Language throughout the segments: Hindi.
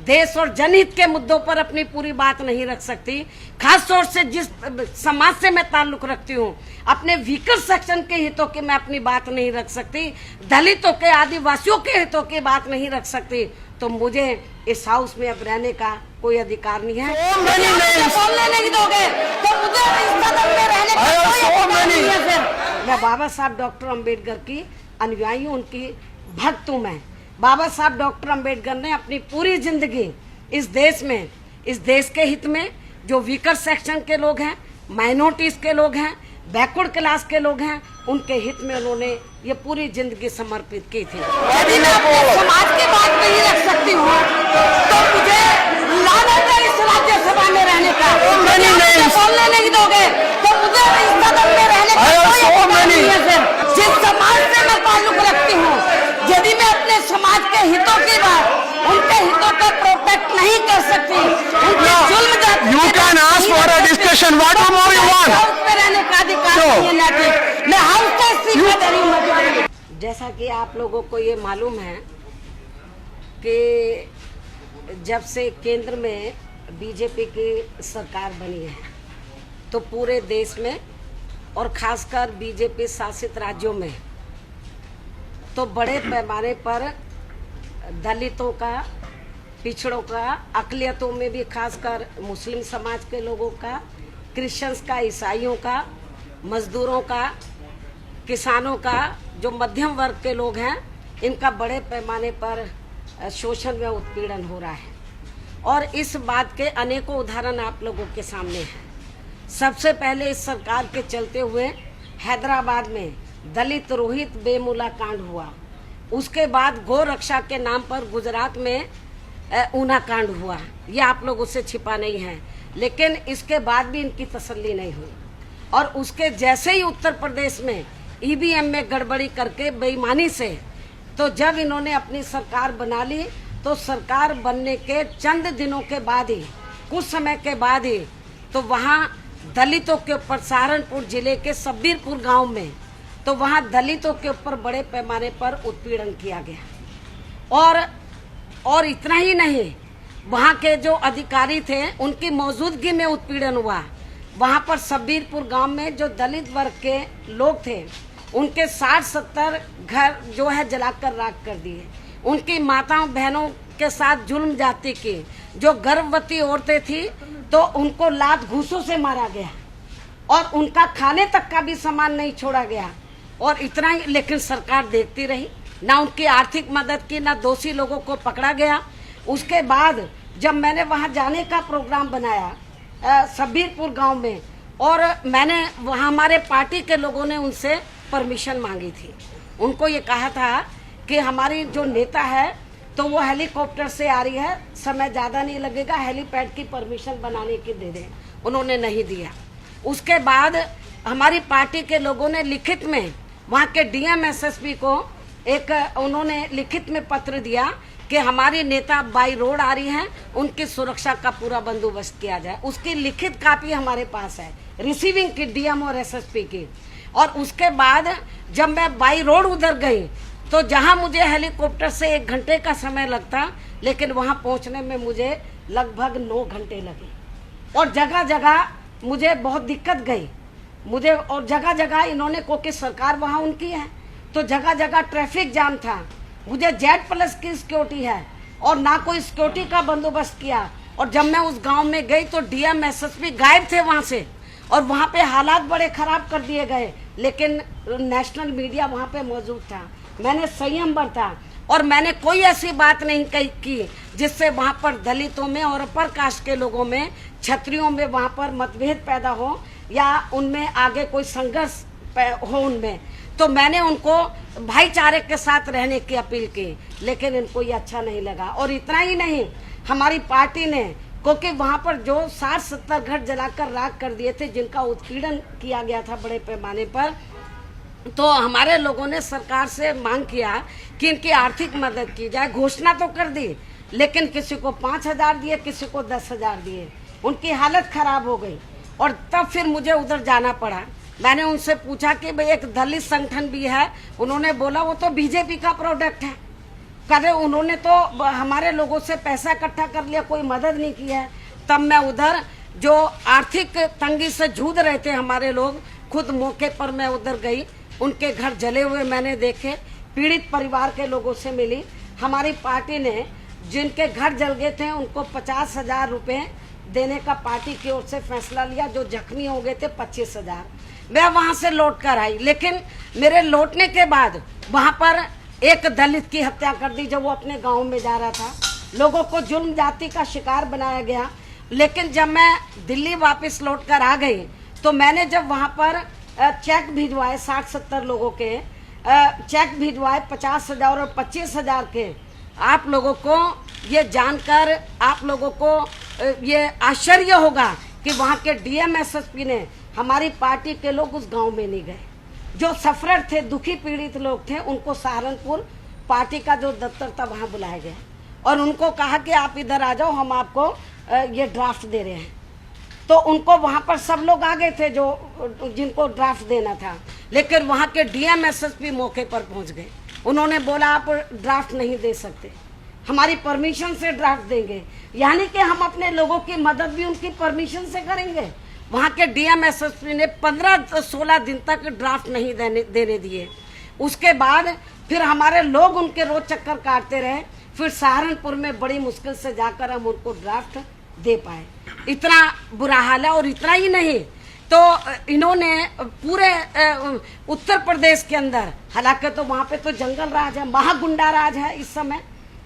देश और जनहित के मुद्दों पर अपनी पूरी बात नहीं रख सकती। खास तौर से जिस समाज से मैं ताल्लुक रखती हूँ, अपने वीकर सेक्शन के हितों की मैं अपनी बात नहीं रख सकती, दलितों के, आदिवासियों के हितों की बात नहीं रख सकती, तो मुझे इस हाउस में अब रहने का कोई अधिकार नहीं है। बोलने नहीं दोगे तो मुझे इस सदन में रहने का कोई अधिकार नहीं है। फिर मैं बाबा साहब डॉक्टर अम्बेडकर की अनुयायी, उनकी भक्त हूँ। मैं बाबा साहब डॉक्टर अम्बेडकर ने अपनी पूरी जिंदगी इस देश में, इस देश के हित में, जो वीकर सेक्शन के लोग हैं, माइनॉरिटीज के लोग हैं, बैकवर्ड क्लास के लोग हैं, उनके हित में उन्होंने ये पूरी जिंदगी समर्पित की थी। यदि मैं अपने समाज की बात नहीं रख सकती हूँ तो मुझे लानत है इस राज्यसभा में रहने का। बोलने नहीं दोगे तो मुझे इस सदन में रहने का कोई अधिकार नहीं है। फिर जिस समाज से मैं ताल्लुक रखती हूँ, यदि मैं अपने समाज के हितों की बात, उनके हितों का प्रोटेक्ट नहीं कर सकती, उनके जुल्म You can ask for a discussion. What more you want? House में रहने का अधिकार नहीं है। ना मैं हाउस का इस्तीफा हूँ। जैसा कि आप लोगों को ये मालूम है कि जब से केंद्र में बीजेपी की सरकार बनी है, तो पूरे देश में और खासकर बीजेपी शासित राज्यों में तो बड़े पैमाने पर दलितों का, पिछड़ों का, अकलियतों में भी खासकर मुस्लिम समाज के लोगों का, क्रिश्चियंस का, ईसाइयों का, मजदूरों का, किसानों का, जो मध्यम वर्ग के लोग हैं, इनका बड़े पैमाने पर शोषण व उत्पीड़न हो रहा है। और इस बात के अनेकों उदाहरण आप लोगों के सामने हैं। सबसे पहले इस सरकार के चलते हुए हैदराबाद में दलित रोहित बेमुला कांड हुआ। उसके बाद गौ रक्षा के नाम पर गुजरात में ऊना कांड हुआ। ये आप लोगों से छिपा नहीं है, लेकिन इसके बाद भी इनकी तसल्ली नहीं हुई। और उसके जैसे ही उत्तर प्रदेश में ईवीएम में गड़बड़ी करके बेईमानी से, तो जब इन्होंने अपनी सरकार बना ली, तो सरकार बनने के चंद दिनों के बाद ही, कुछ समय के बाद ही, तो वहाँ दलितों के ऊपर, सहारनपुर जिले के सब्बीरपुर गांव में, तो वहाँ दलितों के ऊपर बड़े पैमाने पर उत्पीड़न किया गया। और इतना ही नहीं, वहाँ के जो अधिकारी थे उनकी मौजूदगी में उत्पीड़न हुआ। वहाँ पर सब्बीरपुर गांव में जो दलित वर्ग के लोग थे, उनके 60-70 घर जो है जलाकर राख कर दिए। उनकी माताओं बहनों के साथ जुल्म जाति की, जो गर्भवती औरतें थी तो उनको लात घूंसों से मारा गया और उनका खाने तक का भी सामान नहीं छोड़ा गया। और इतना ही, लेकिन सरकार देखती रही, ना उनकी आर्थिक मदद की, ना दोषी लोगों को पकड़ा गया। उसके बाद जब मैंने वहां जाने का प्रोग्राम बनाया सब्बीरपुर गांव में, और मैंने वहां, हमारे पार्टी के लोगों ने उनसे परमिशन मांगी थी। उनको ये कहा था कि हमारी जो नेता है तो वो हेलीकॉप्टर से आ रही है, समय ज़्यादा नहीं लगेगा, हेलीपैड की परमिशन बनाने की दे दें। उन्होंने नहीं दिया। उसके बाद हमारी पार्टी के लोगों ने लिखित में वहाँ के डीएम एसएसपी को उन्होंने लिखित में पत्र दिया कि हमारी नेता बाई रोड आ रही हैं, उनकी सुरक्षा का पूरा बंदोबस्त किया जाए। उसकी लिखित कापी हमारे पास है, रिसीविंग की, डीएम और एसएसपी की। और उसके बाद जब मैं बाई रोड उधर गई, तो जहां मुझे हेलीकॉप्टर से 1 घंटे का समय लगता, लेकिन वहां पहुंचने में मुझे लगभग 9 घंटे लगे। और जगह जगह मुझे बहुत दिक्कत गई मुझे, और जगह जगह इन्होंने, क्योंकि सरकार वहां उनकी है, तो जगह जगह ट्रैफिक जाम था। मुझे Z+ की सिक्योरिटी है और ना कोई सिक्योरिटी का बंदोबस्त किया। और जब मैं उस गांव में गई तो डीएम एसएसपी गायब थे वहां से, और वहां पे हालात बड़े खराब कर दिए गए, लेकिन नेशनल मीडिया वहां पे मौजूद था। मैंने संयम बरता और मैंने कोई ऐसी बात नहीं की जिससे वहां पर दलितों में और अपर कास्ट के लोगों में, क्षत्रियों में वहां पर मतभेद पैदा हो या उनमें आगे कोई संघर्ष हो उनमें। तो मैंने उनको भाईचारे के साथ रहने की अपील की, लेकिन इनको ये अच्छा नहीं लगा। और इतना ही नहीं, हमारी पार्टी ने, क्योंकि वहां पर जो 60-70 घर जलाकर राख कर दिए थे, जिनका उत्पीड़न किया गया था बड़े पैमाने पर, तो हमारे लोगों ने सरकार से मांग किया कि इनकी आर्थिक मदद की जाए। घोषणा तो कर दी, लेकिन किसी को 5,000 दिए, किसी को 10,000 दिए। उनकी हालत खराब हो गई। और तब फिर मुझे उधर जाना पड़ा। मैंने उनसे पूछा कि भाई एक दलित संगठन भी है, उन्होंने बोला वो तो बीजेपी का प्रोडक्ट है। करे उन्होंने तो हमारे लोगों से पैसा इकट्ठा कर लिया, कोई मदद नहीं की है। तब मैं उधर जो आर्थिक तंगी से जूझ रहे थे हमारे लोग, खुद मौके पर मैं उधर गई, उनके घर जले हुए मैंने देखे, पीड़ित परिवार के लोगों से मिली। हमारी पार्टी ने जिनके घर जल गए थे उनको 50,000 रुपये देने का पार्टी की ओर से फैसला लिया, जो जख्मी हो गए थे 25,000। मैं वहां से लौट कर आई, लेकिन मेरे लौटने के बाद वहां पर एक दलित की हत्या कर दी जब वो अपने गांव में जा रहा था। लोगों को जुल्म जाति का शिकार बनाया गया। लेकिन जब मैं दिल्ली वापस लौट कर आ गई तो मैंने जब वहां पर चेक भिजवाए 60-70 लोगों के चेक भिजवाए 50,000 और 25,000 के, आप लोगों को ये जानकर आप लोगों को ये आश्चर्य होगा कि वहाँ के डीएम एसएसपी ने, हमारी पार्टी के लोग उस गांव में नहीं गए। जो सफरर थे, दुखी पीड़ित लोग थे, उनको सहारनपुर पार्टी का जो दफ्तर था वहाँ बुलाया गया और उनको कहा कि आप इधर आ जाओ, हम आपको ये ड्राफ्ट दे रहे हैं। तो उनको वहाँ पर सब लोग आ गए थे जो जिनको ड्राफ्ट देना था, लेकिन वहाँ के डीएम एसएसपी मौके पर पहुँच गए। उन्होंने बोला आप ड्राफ्ट नहीं दे सकते, हमारी परमिशन से ड्राफ्ट देंगे, यानी कि हम अपने लोगों की मदद भी उनकी परमिशन से करेंगे। वहाँ के डीएम एसएसपी ने 15-16 दिन तक ड्राफ्ट नहीं देने दिए। उसके बाद फिर हमारे लोग उनके रोज चक्कर काटते रहे, फिर सहारनपुर में बड़ी मुश्किल से जाकर हम उनको ड्राफ्ट दे पाए। इतना बुरा हाल है। और इतना ही नहीं, तो इन्होंने पूरे उत्तर प्रदेश के अंदर, हालांकि तो वहाँ पे तो जंगल राज है, महागुंडा राज है इस समय,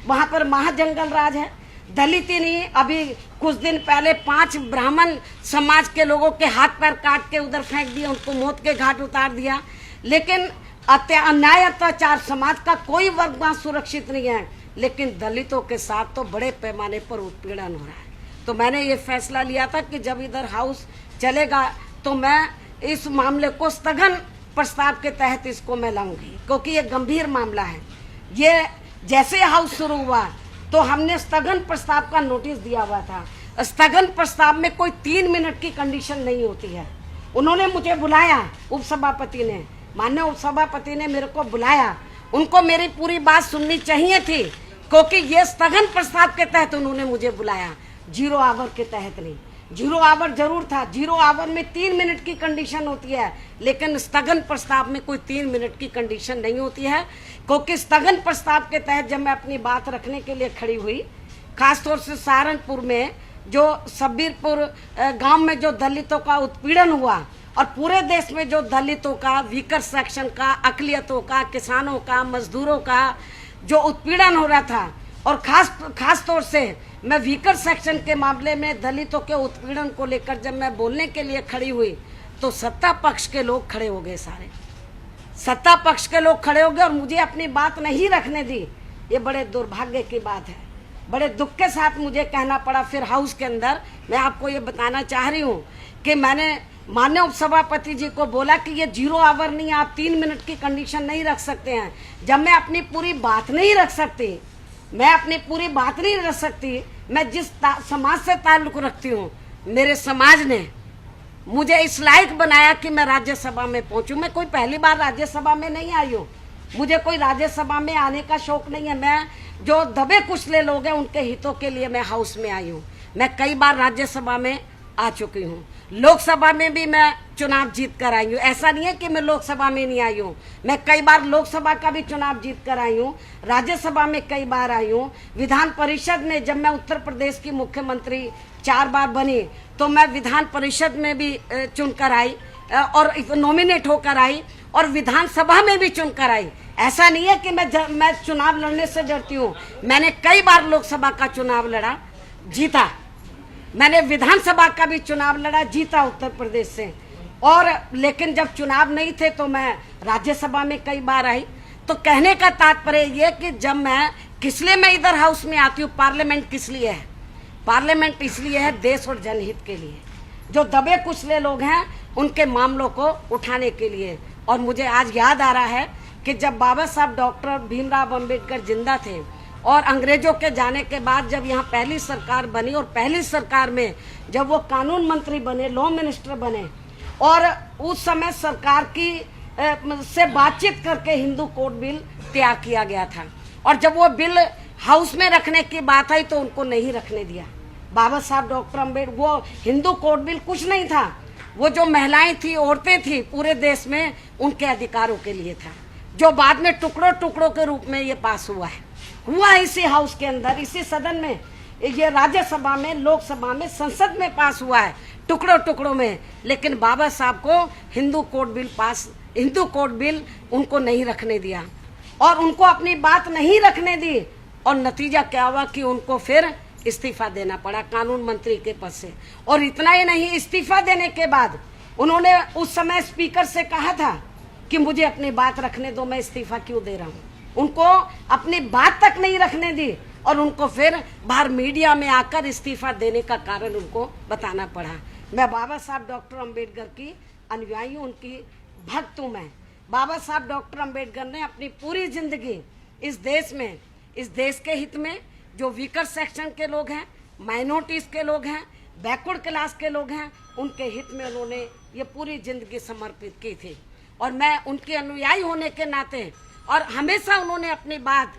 वहाँ पर महाजंगल राज है। दलित ही नहीं, अभी कुछ दिन पहले 5 ब्राह्मण समाज के लोगों के हाथ पैर काट के उधर फेंक दिया, उनको मौत के घाट उतार दिया। लेकिन अन्याय अत्याचार समाज का कोई वर्ग वहाँ सुरक्षित नहीं है, लेकिन दलितों के साथ तो बड़े पैमाने पर उत्पीड़न हो रहा है। तो मैंने ये फैसला लिया था कि जब इधर हाउस चलेगा तो मैं इस मामले को स्थगन प्रस्ताव के तहत इसको मैं लाऊंगी, क्योंकि ये गंभीर मामला है। ये जैसे हाउस शुरू हुआ तो हमने स्थगन प्रस्ताव का नोटिस दिया हुआ था। स्थगन प्रस्ताव में कोई 3 मिनट की कंडीशन नहीं होती है। उन्होंने मुझे बुलाया, उपसभापति ने, माननीय उपसभापति ने मेरे को बुलाया, उनको मेरी पूरी बात सुननी चाहिए थी, क्योंकि ये स्थगन प्रस्ताव के तहत उन्होंने मुझे बुलाया, 0 आवर के तहत नहीं। 0 आवर जरूर था, 0 आवर में 3 मिनट की कंडीशन होती है, लेकिन स्थगन प्रस्ताव में कोई 3 मिनट की कंडीशन नहीं होती है। क्योंकि स्थगन प्रस्ताव के तहत जब मैं अपनी बात रखने के लिए खड़ी हुई, खासतौर से सहारनपुर में जो सब्बीरपुर गांव में जो दलितों का उत्पीड़न हुआ और पूरे देश में जो दलितों का, वीकर सेक्शन का, अकलियतों का, किसानों का, मजदूरों का जो उत्पीड़न हो रहा था, और खास तौर से मैं वीकर सेक्शन के मामले में दलितों के उत्पीड़न को लेकर जब मैं बोलने के लिए खड़ी हुई तो सत्ता पक्ष के लोग खड़े हो गए, सारे सत्ता पक्ष के लोग खड़े हो गए और मुझे अपनी बात नहीं रखने दी। ये बड़े दुर्भाग्य की बात है, बड़े दुख के साथ मुझे कहना पड़ा। फिर हाउस के अंदर मैं आपको ये बताना चाह रही हूँ कि मैंने माननीय उपसभापति जी को बोला कि ये 0 आवर नहीं, आप 3 मिनट की कंडीशन नहीं रख सकते हैं। जब मैं अपनी पूरी बात नहीं रख सकती, मैं जिस समाज से ताल्लुक रखती हूँ, मेरे समाज ने मुझे इस लायक बनाया कि मैं राज्यसभा में पहुंचूं। मैं कोई पहली बार राज्यसभा में नहीं आई हूँ, मुझे कोई राज्यसभा में आने का शौक नहीं है। मैं जो दबे कुचले लोग हैं उनके हितों के लिए मैं हाउस में आई हूँ। मैं कई बार राज्यसभा में आ चुकी हूँ, लोकसभा में भी मैं चुनाव जीत कर आई हूँ। ऐसा नहीं है कि मैं लोकसभा में नहीं आई हूँ, मैं कई बार लोकसभा का भी चुनाव जीत कर आई हूँ, राज्यसभा में कई बार आई हूँ। विधान परिषद में जब मैं उत्तर प्रदेश की मुख्यमंत्री 4 बार बनी तो मैं विधान परिषद में भी चुनकर आई और नॉमिनेट होकर आई, और विधानसभा में भी चुनकर आई। ऐसा नहीं है कि मैं चुनाव लड़ने से डरती हूँ। मैंने कई बार लोकसभा का चुनाव लड़ा, जीता। मैंने विधानसभा का भी चुनाव लड़ा, जीता उत्तर प्रदेश से। और लेकिन जब चुनाव नहीं थे तो मैं राज्यसभा में कई बार आई। तो कहने का तात्पर्य ये कि जब मैं किस लिए मैं इधर हाउस में आती हूँ, पार्लियामेंट किस लिए है? पार्लियामेंट इसलिए है देश और जनहित के लिए, जो दबे कुचले लोग हैं उनके मामलों को उठाने के लिए। और मुझे आज याद आ रहा है कि जब बाबा साहब डॉक्टर भीमराव अंबेडकर जिंदा थे और अंग्रेजों के जाने के बाद जब यहाँ पहली सरकार बनी, और पहली सरकार में जब वो कानून मंत्री बने, लॉ मिनिस्टर बने, और उस समय सरकार की से बातचीत करके हिंदू कोड बिल तैयार किया गया था। और जब वो बिल हाउस में रखने की बात आई तो उनको नहीं रखने दिया। बाबा साहब डॉक्टर अम्बेडकर, वो हिंदू कोड बिल कुछ नहीं था, वो जो महिलाएं थी, औरतें थी पूरे देश में, उनके अधिकारों के लिए था, जो बाद में टुकड़ों टुकड़ों के रूप में ये पास हुआ है इसी हाउस के अंदर, इसी सदन में, ये राज्यसभा में, लोकसभा में, संसद में पास हुआ है टुकड़ों टुकड़ों में। लेकिन बाबा साहब को हिंदू कोड बिल उनको नहीं रखने दिया और उनको अपनी बात नहीं रखने दी, और नतीजा क्या हुआ कि उनको फिर इस्तीफा देना पड़ा कानून मंत्री के पद से। और इतना ही नहीं, इस्तीफा देने के बाद उन्होंने उस समय स्पीकर से कहा था कि मुझे अपनी बात रखने दो, मैं इस्तीफा क्यों दे रहा हूँ। उनको अपनी बात तक नहीं रखने दी और उनको फिर बाहर मीडिया में आकर इस्तीफा देने का कारण उनको बताना पड़ा। मैं बाबा साहब डॉक्टर अम्बेडकर की अनुयायी हूँ, उनकी भक्त हूँ मैं। बाबा साहब डॉक्टर अम्बेडकर ने अपनी पूरी जिंदगी इस देश में, इस देश के हित में, जो वीकर सेक्शन के लोग हैं, माइनॉरिटीज के लोग हैं, बैकवर्ड क्लास के लोग हैं, उनके हित में उन्होंने ये पूरी जिंदगी समर्पित की थी। और मैं उनके अनुयायी होने के नाते, और हमेशा उन्होंने अपनी बात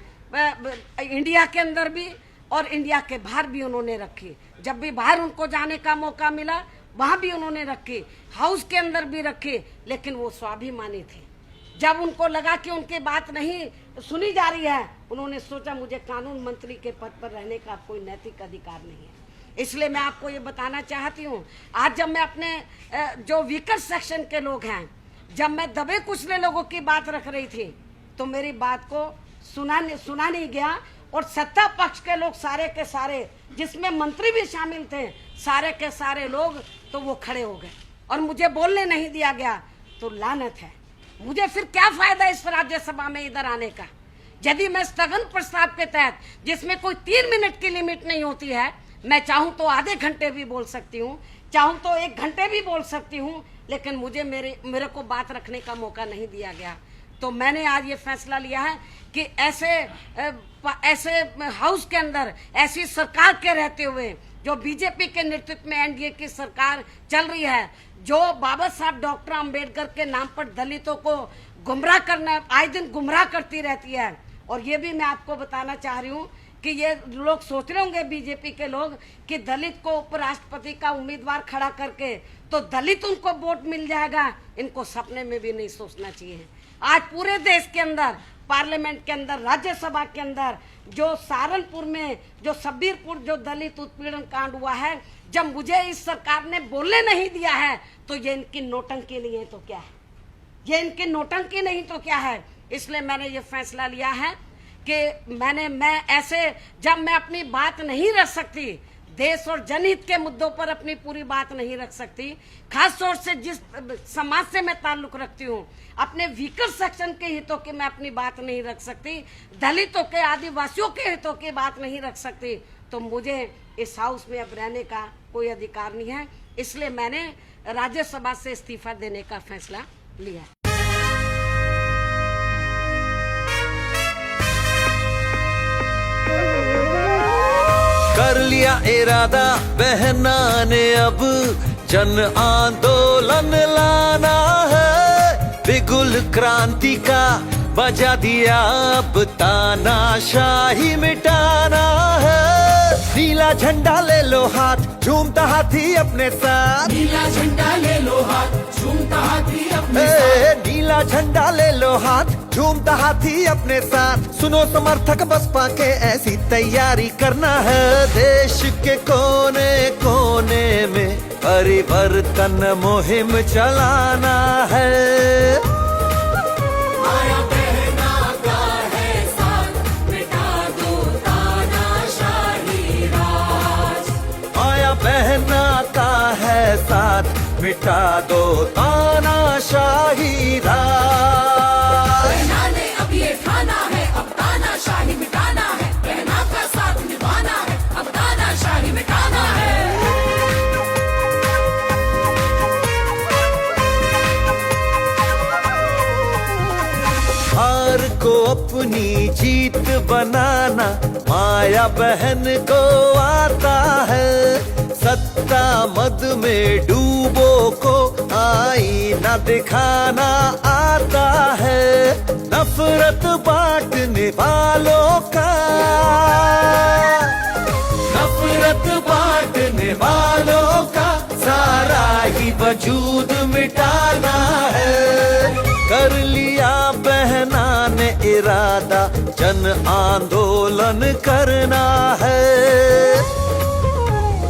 इंडिया के अंदर भी और इंडिया के बाहर भी उन्होंने रखी। जब भी बाहर उनको जाने का मौका मिला वहां भी उन्होंने रखी, हाउस के अंदर भी रखी, लेकिन वो स्वाभिमानी थे। जब उनको लगा कि उनकी बात नहीं सुनी जा रही है, उन्होंने सोचा मुझे कानून मंत्री के पद पर रहने का कोई नैतिक अधिकार नहीं है। इसलिए मैं आपको ये बताना चाहती हूँ, आज जब मैं अपने जो वीकर सेक्शन के लोग हैं, जब मैं दबे कुचले लोगों की बात रख रही थी तो मेरी बात को सुना नहीं गया, और सत्ता पक्ष के लोग सारे के सारे, जिसमें मंत्री भी शामिल थे, सारे के सारे लोग तो वो खड़े हो गए और मुझे बोलने नहीं दिया गया। तो लानत है, मुझे फिर क्या फायदा इस राज्यसभा में इधर आने का, यदि मैं स्थगन प्रस्ताव के तहत, जिसमें कोई 3 मिनट की लिमिट नहीं होती है, मैं चाहूं तो आधे घंटे भी बोल सकती हूँ, चाहूं तो 1 घंटे भी बोल सकती हूँ, लेकिन मुझे मेरे को बात रखने का मौका नहीं दिया गया। तो मैंने आज ये फैसला लिया है कि ऐसे हाउस के अंदर ऐसी सरकार के रहते हुए, जो बीजेपी के नेतृत्व में एनडीए की सरकार चल रही है, जो बाबा साहब डॉक्टर अम्बेडकर के नाम पर दलितों को गुमराह करना, आए दिन गुमराह करती रहती है। और ये भी मैं आपको बताना चाह रही हूँ कि ये लोग सोच रहे होंगे, बीजेपी के लोग, कि दलित को उपराष्ट्रपति का उम्मीदवार खड़ा करके तो दलित उनको वोट मिल जाएगा। इनको सपने में भी नहीं सोचना चाहिए। आज पूरे देश के अंदर, पार्लियामेंट के अंदर, राज्यसभा के अंदर, जो सहारनपुर में, जो शब्बीरपुर, जो दलित उत्पीड़न कांड हुआ है, जब मुझे इस सरकार ने बोलने नहीं दिया है, तो ये इनकी नौटंकी नहीं है तो क्या है, ये इनकी नौटंकी नहीं तो क्या है। इसलिए मैंने ये फैसला लिया है कि मैं ऐसे, जब मैं अपनी बात नहीं रख सकती, देश और जनहित के मुद्दों पर अपनी पूरी बात नहीं रख सकती, खास तौर से जिस समाज से मैं ताल्लुक रखती हूँ, अपने वीकर सेक्शन के हितों की मैं अपनी बात नहीं रख सकती, दलितों के, आदिवासियों के हितों की बात नहीं रख सकती, तो मुझे इस हाउस में अब रहने का कोई अधिकार नहीं है। इसलिए मैंने राज्यसभा से इस्तीफा देने का फैसला लिया। कर लिया इरादा बहना ने अब जन आंदोलन लाना है, बिगुल क्रांति का बजा दिया अब तानाशाही मिटाना है। नीला झंडा ले लो हाथ, झूमता हाथी अपने साथ, नीला झंडा ले लो हाथ, झूमता हाथी अपने साथ, नीला झंडा ले लो हाथ, झूमता हाथी अपने साथ। सुनो समर्थक बसपा के, ऐसी तैयारी करना है, देश के कोने कोने में परिवर्तन मुहिम चलाना है। आया बहना का है साथ, मिटा दो तानाशाही राज, आया बहना का है साथ, मिटा दो तानाशाही राज। बहना ने अब ये ठाना है, अब तानाशाही मिटाना है, बहना का साथ निभाना है, अब तानाशाही मिटाना है। हार को अपनी जीत बनाना माया बहन को आता है, सत्ता मद में डूबो को आईना न दिखाना आता है नफरत बांटने वालों का, नफरत बांटने वालों का सारा ही वजूद मिटाना है। कर लिया बहना ने इरादा जन आंदोलन करना है।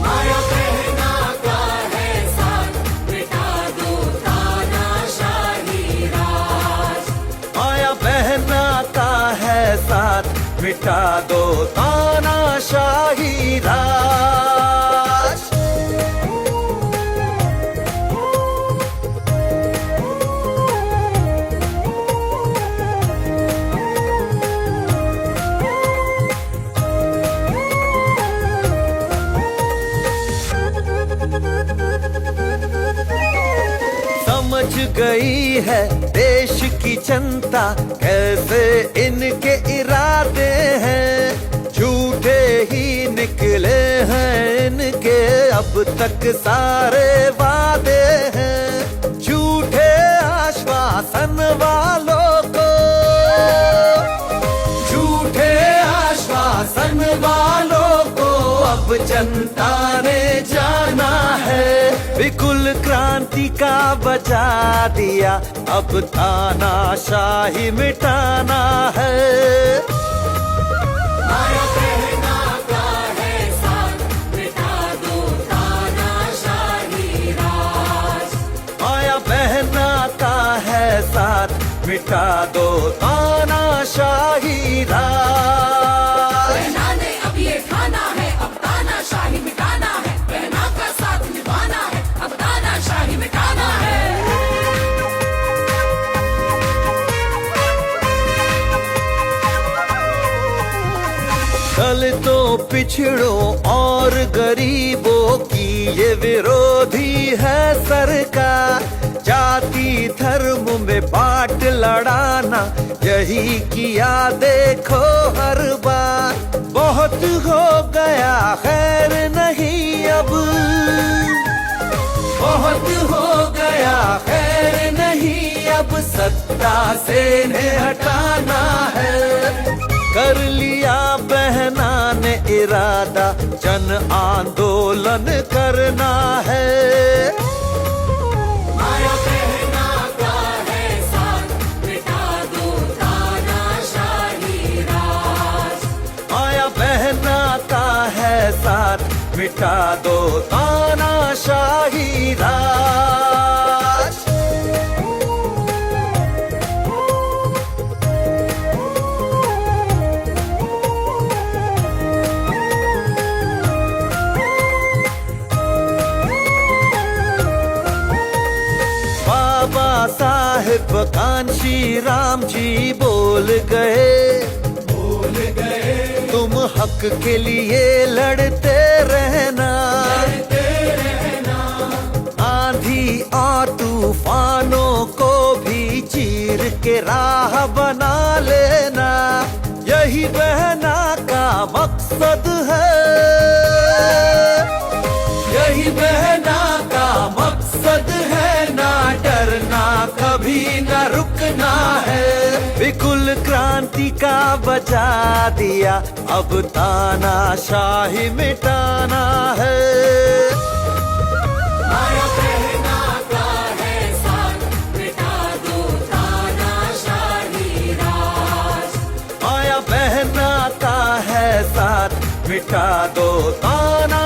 माया बहना का है साथ, मिटा दो तानाशाही राज। माया बहना का है साथ, मिटा दो तानाशाही राज। समझ गई है देश की जनता कैसे इनके इरादे हैं, झूठे ही निकले हैं इनके अब तक सारे वादे हैं। झूठे आश्वासन वालों को, झूठे आश्वासन वालों को अब जनता ने जाना है। विकुल क्रांति का बजा दिया अब तानाशाही मिटाना है। माया बहना का है साथ, मिटा दो तानाशाही राज। माया बहना का है साथ, मिटा दो तानाशाही राज। बहना ने अब ये ठाना है, अब तानाशाही मिटाना है। बहना का साथ निभाना है, अब तानाशाही मिटाना है। दलितों, पिछड़ों और गरीबों की ये विरोधी है सरकार। जाति धर्म में बांट लड़ाना यही किया देखो हर बार। बहुत हो गया खैर नहीं अब, बहुत हो गया खैर नहीं अब, सत्ता से इन्हें हटाना है। कर लिया बहना ने इरादा जन आंदोलन करना है। माया बहना का है साथ, मिटा दो तानाशाही राज। माया बहना का है साथ, मिटा दो तानाशाही राज। बाबा साहेब कांशी राम जी बोल गए, तुम हक के लिए लड़ते रहना। आंधी और तूफानों को भी चीर के राह बना लेना, यही बहना का मकसद है। यही बहना का मकसद है, ना डरना कभी न रुकना है। विकुल क्रांति का बजा दिया अब तानाशाही मिटाना है। माया बहना का है साथ, मिटा दो तानाशाही राज। माया बहना का है साथ, मिटा दो ताना